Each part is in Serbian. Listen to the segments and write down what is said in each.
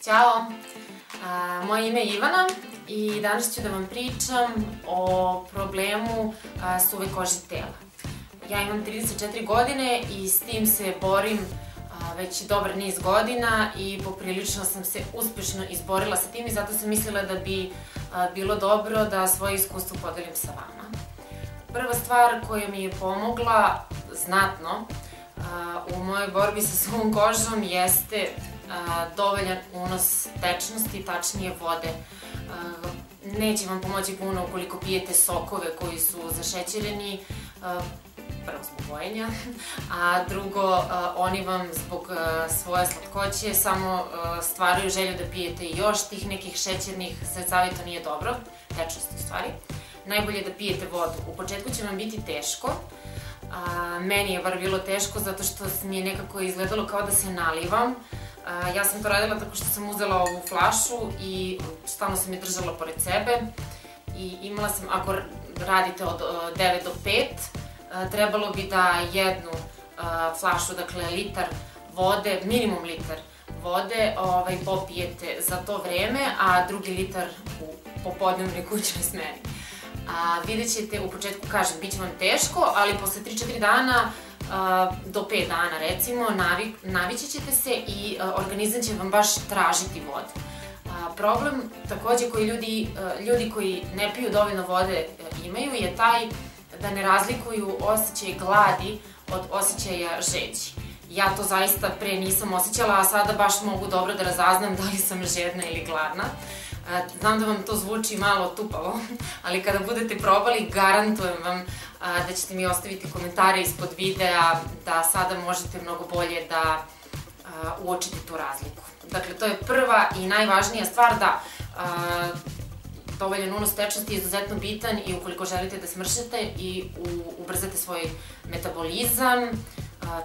Ćao! Moje ime je Ivana i danas ću da vam pričam o problemu suve kože tela. Ja imam 34 godine i s tim se borim već dobar niz godina i poprilično sam se uspešno izborila sa tim i zato sam mislila da bi bilo dobro da svoje iskustvo podelim sa vama. Prva stvar koja mi je pomogla znatno u mojoj borbi sa suvom kožom jeste dovoljan unos tečnosti, tačnije vode. Neće vam pomoći puno ukoliko pijete sokove koji su zašećereni, prvo zbog bojenja, a drugo, oni vam zbog svoje slatkoće samo stvaraju želju da pijete još tih nekih šećernih sredstava i to nije dobro, tečnosti u stvari. Najbolje je da pijete vodu. U početku će vam biti teško, meni je bar bilo teško zato što mi je nekako izgledalo kao da se nalivam. Ja sam to radila tako što sam uzela ovu flašu i stalno sam je držala pored sebe i imala sam, ako radite od 9 do 5, trebalo bi da jednu flašu, dakle litar vode, minimum litar vode, popijete za to vreme, a drugi litar u popodnevnoj kućnoj smeni. Vidjet ćete, u početku kažem, bit će vam teško, ali posle 3-4 dana do 5 dana recimo, navići ćete se i organizam će vam baš tražiti vodu. Problem takođe koji ljudi koji ne piju dovoljno vode imaju je taj da ne razlikuju osjećaj gladi od osjećaja žeđi. Ja to zaista pre nisam osjećala, a sada baš mogu dobro da razaznam da li sam žedna ili gladna. Znam da vam to zvuči malo tupavo, ali kada budete probali, garantujem vam da ćete mi ostaviti komentare ispod videa, da sada možete mnogo bolje da uočite tu razliku. Dakle, to je prva i najvažnija stvar, da dovoljan unos tečnosti je izuzetno bitan i ukoliko želite da smršete i ubrzate svoj metabolizam,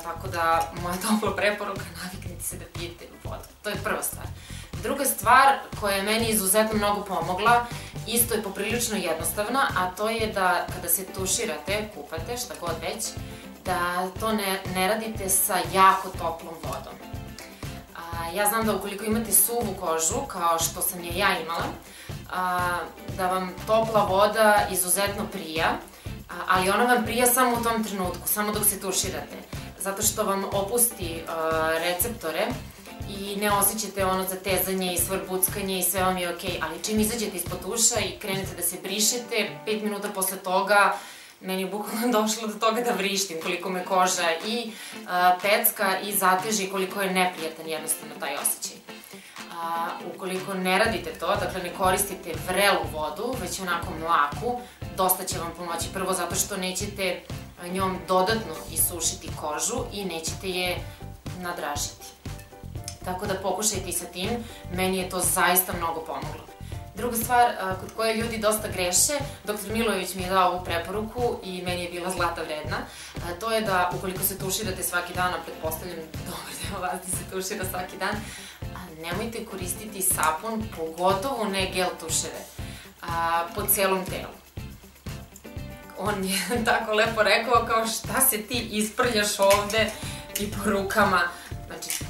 tako da moja topla preporuka, naviknite se da pijete vodu. To je prva stvar. Druga stvar koja je meni izuzetno mnogo pomogla, isto je poprilično jednostavna, a to je da kada se tuširate, kupate, šta god već, da to ne radite sa jako toplom vodom. Ja znam da ukoliko imate suvu kožu, kao što sam je ja imala, da vam topla voda izuzetno prija, ali ona vam prija samo u tom trenutku, samo dok se tuširate, zato što vam opusti receptore i ne osjećate ono zatezanje i svrbuckanje i sve vam je okej, ali čim izađete ispod tuša i krenete da se brišete, 5 minuta posle toga meni je bukvalno došlo do toga da vrištim, koliko me koža i pecka i zateži, koliko je neprijatan jednostavno taj osjećaj. Ukoliko ne radite to, dakle ne koristite vrelu vodu, već onako mlaku, dosta će vam pomoći. Prvo zato što nećete njom dodatno isušiti kožu i nećete je nadražiti. Tako da pokušajte i sa tim, meni je to zaista mnogo pomoglo. Druga stvar kod koje ljudi dosta greše, dr. Milojević mi je dao ovu preporuku i meni je bila zlata vredna, to je da ukoliko se tuširate svaki dan, a pretpostavljam dobar deo vas da se tušira svaki dan, nemojte koristiti sapun, pogotovo ne gel tuševe, po celom telu. On je tako lepo rekao kao šta se ti isprljaš ovde i po rukama, znači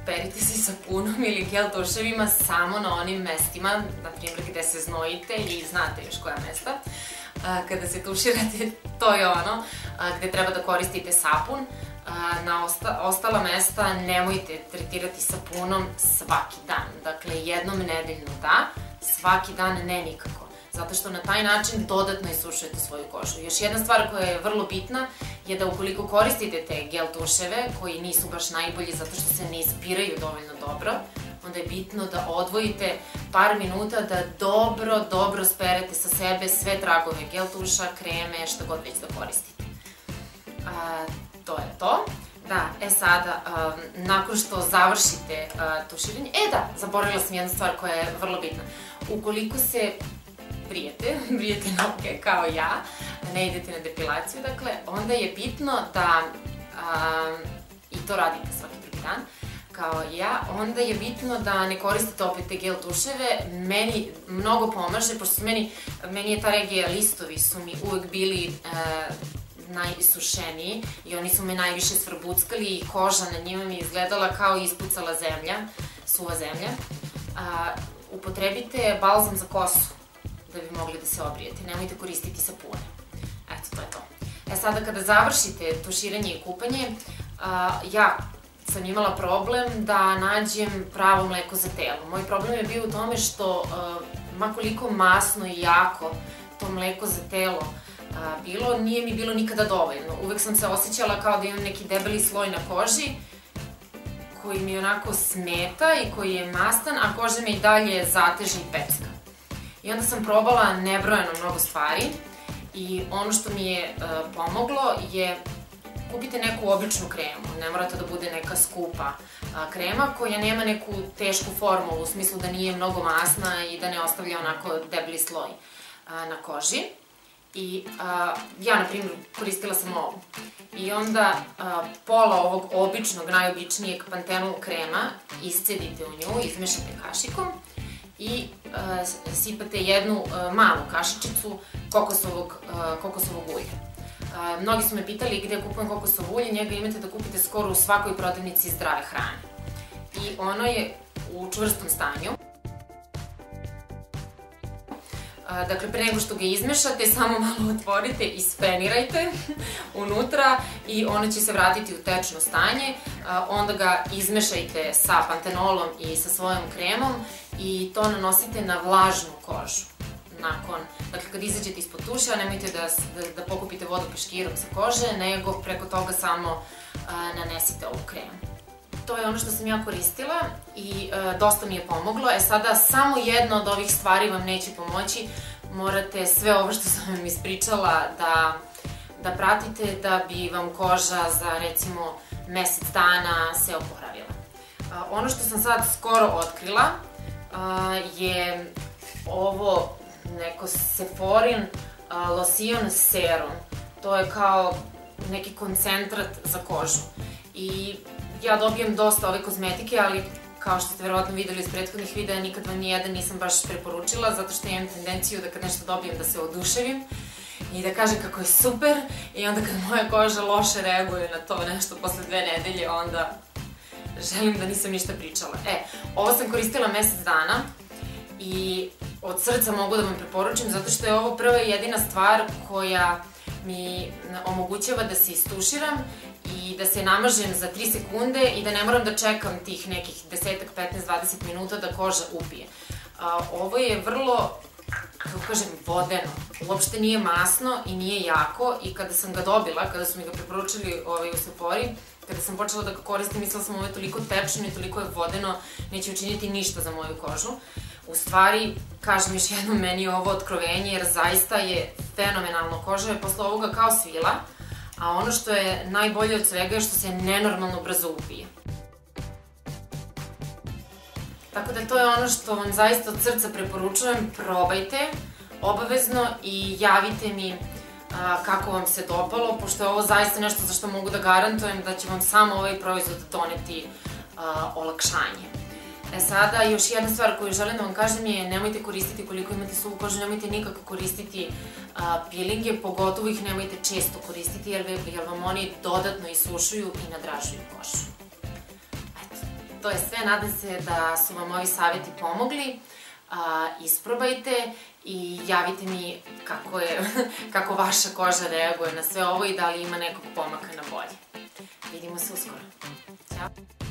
perite se sapunom ili gel tuševima samo na onim mestima, na primjer gde se znojite i znate još koja mesta. Kada se tuširate, to je ono gde treba da koristite sapun. Na ostala mesta nemojte tretirati sapunom svaki dan. Dakle, jednom nedeljno da, svaki dan ne nikako. Zato što na taj način dodatno isušujete svoju kožu. Još jedna stvar koja je vrlo bitna je da ukoliko koristite te gel tuševe, koji nisu baš najbolji zato što se ne ispiraju dovoljno dobro, onda je bitno da odvojite par minuta da dobro sperete sa sebe sve tragove gel tuša, kreme, šta god već da koristite. To je to. Da, sada, nakon što završite tuširanje, zaboravila sam jednu stvar koja je vrlo bitna. Ukoliko se brijete noge kao ja, ne idete na depilaciju, dakle, onda je bitno da, i to radite svaki drugi dan, kao ja, onda je bitno da ne koristite opet te gel tuševe. Meni mnogo pomaže, pošto meni je ta regija, listovi su mi uvek bili najisušeniji i oni su me najviše svrbuckali i koža na njima mi je izgledala kao ispucala zemlja, suva zemlja. upotrebite balzam za kosu da bi mogli da se obrijete, nemojte koristiti sapune. Eto, to je to. Sada kada završite tuširanje i kupanje, ja sam imala problem da nađem pravo mleko za telo. Moj problem je bio u tome što, makoliko masno i jako to mleko za telo bilo, nije mi bilo nikada dovoljno. Uvek sam se osjećala kao da imam neki debeli sloj na koži, koji mi onako smeta i koji je mastan, a koža me i dalje zateže i pecka. I onda sam probala nebrojeno mnogo stvari i ono što mi je pomoglo je kupite neku običnu kremu, ne morate da bude neka skupa krema koja nema neku tešku formulu, u smislu da nije mnogo masna i da ne ostavlja onako debeli sloj na koži. I ja, na primjer, koristila sam ovu. I onda pola ovog običnog, najobičnijeg Pantenol krema iscedite u nju, izmešate kašikom i sipate jednu malu kašičicu kokosovog ulja. Mnogi su me pitali gde kupujem kokosovo ulje, njega imate da kupite skoro u svakoj prodavnici zdrave hrane. I ono je u čvrstom stanju. Dakle, pre nego što ga izmešate, samo malo otvorite i spenirajte unutra i ono će se vratiti u tečno stanje. Onda ga izmešajte sa pantenolom i sa svojom kremom i to nanosite na vlažnu kožu. Dakle, kad izađete ispod tuša, nemojte da pokupite vodu peškirom sa kože, nego preko toga samo nanesite ovu kremu. To je ono što sam ja koristila i dosta mi je pomoglo. Sada samo jedna od ovih stvari vam neće pomoći. Morate sve ovo što sam vam ispričala da pratite da bi vam koža za recimo mesec dana se oporavila. Ono što sam sad skoro otkrila je ovo neko Sephorin Lotion Serum. To je kao neki koncentrat za kožu. I ja dobijem dosta ove kozmetike, ali kao što ste verovatno videli iz prethodnih videa, nikad vam nijedan nisam baš preporučila, zato što imam tendenciju da kad nešto dobijem da se oduševim i da kažem kako je super, i onda kad moja koža loše reaguje na to nešto posle 2 nedelje, onda želim da nisam ništa pričala. Ovo sam koristila mesec dana i od srca mogu da vam preporučim, zato što je ovo prva i jedina stvar koja mi omogućava da se istuširam i da se namažem za 3 sekunde i da ne moram da čekam tih nekih 10, 15, 20 minuta da koža upije. Ovo je vrlo, kako kažem, vodeno. Uopšte nije masno i nije jako i kada sam ga dobila, kada su mi ga preporučili u Sephori, kada sam počela da ga koristim, mislila sam ovo je toliko tečno i toliko je vodeno, neće učiniti ništa za moju kožu. U stvari, kažem još jednom, meni je ovo otkrovenje jer zaista je fenomenalno. Koža je posle ovoga kao svila, a ono što je najbolje od svega je što se nenormalno brzo upije. Tako da to je ono što vam zaista od srca preporučujem, probajte obavezno i javite mi kako vam se dopalo, pošto je ovo zaista nešto za što mogu da garantujem da će vam samo ovaj proizvod doneti olakšanje. Sada, još jedna stvar koju želim da vam kažem je nemojte koristiti koliko imate suvu kožu, nemojte nikako koristiti pilinge, pogotovo ih nemojte često koristiti jer vam oni dodatno isušuju i nadražuju kožu. Eto, to je sve, nadam se da su vam ovi savjeti pomogli, isprobajte i javite mi kako vaša koža reaguje na sve ovo i da li ima nekog pomaka na bolje. Vidimo se uskoro. Ćao!